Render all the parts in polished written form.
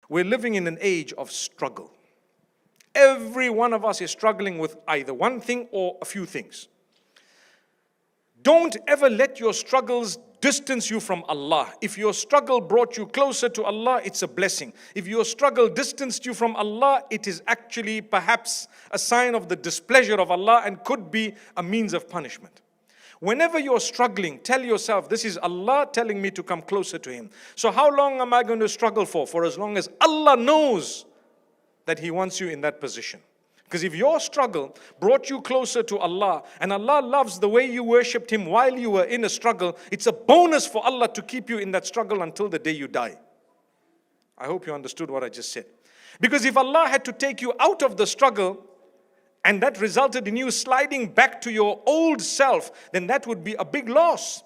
We're living in an age of struggle. Every one of us is struggling with either one thing or a few things. Don't ever let your struggles distance you from Allah. If your struggle brought you closer to Allah, it's a blessing. If your struggle distanced you from Allah, it is actually perhaps a sign of the displeasure of Allah and could be a means of punishment. Whenever you're struggling, tell yourself, this is Allah telling me to come closer to Him. So how long am I going to struggle for? For as long as Allah knows that He wants you in that position. Because if your struggle brought you closer to Allah, and Allah loves the way you worshipped Him while you were in a struggle, it's a bonus for Allah to keep you in that struggle until the day you die. I hope you understood what I just said. Because if Allah had to take you out of the struggle, and that resulted in you sliding back to your old self, then that would be a big loss.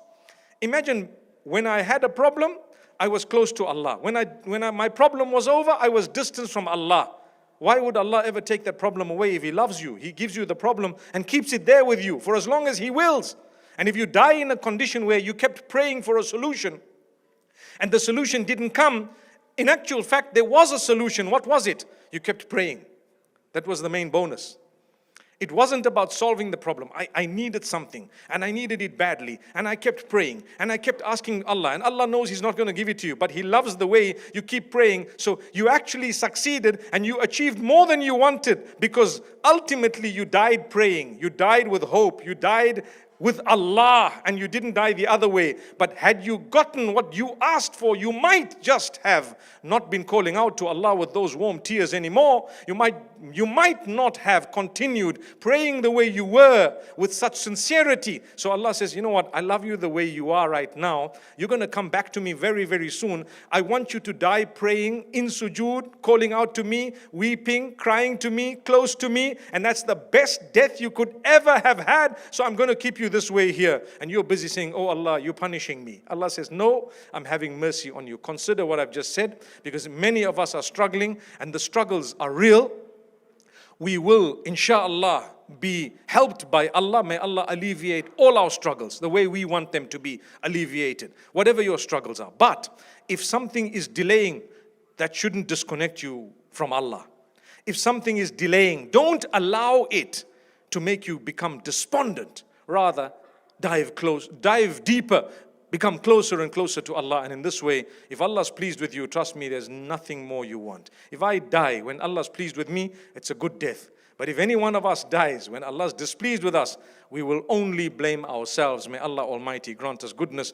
Imagine when I had a problem, I was close to Allah. When my problem was over, I was distant from Allah. Why would Allah ever take that problem away if He loves you? He gives you the problem and keeps it there with you for as long as He wills. And if you die in a condition where you kept praying for a solution and the solution didn't come, in actual fact, there was a solution. What was it? You kept praying. That was the main bonus. It wasn't about solving the problem. I needed something and I needed it badly and I kept praying and I kept asking Allah, and Allah knows He's not going to give it to you, but He loves the way you keep praying. So you actually succeeded and you achieved more than you wanted, because ultimately you died praying. You died with hope. You died with Allah, and you didn't die the other way. But had you gotten what you asked for, you might just have not been calling out to Allah with those warm tears anymore. You might not have continued praying the way you were with such sincerity. So Allah says, you know what, I love you the way you are right now. You're going to come back to me very, very soon. I want you to die praying in sujood, calling out to me, weeping, crying to me, close to me. And that's the best death you could ever have had. So I'm going to keep you this way here. And you're busy saying, oh Allah, you're punishing me. Allah says, no, I'm having mercy on you. Consider what I've just said, because many of us are struggling and the struggles are real. We will, inshallah, be helped by Allah. May Allah alleviate all our struggles the way we want them to be alleviated, whatever your struggles are. But if something is delaying, that shouldn't disconnect you from Allah. If something is delaying, don't allow it to make you become despondent. Rather, dive deeper, become closer and closer to Allah. And in this way, if Allah's pleased with you, trust me, there's nothing more you want. If I die when Allah's pleased with me, it's a good death. But if any one of us dies when Allah's displeased with us, we will only blame ourselves. May Allah Almighty grant us goodness.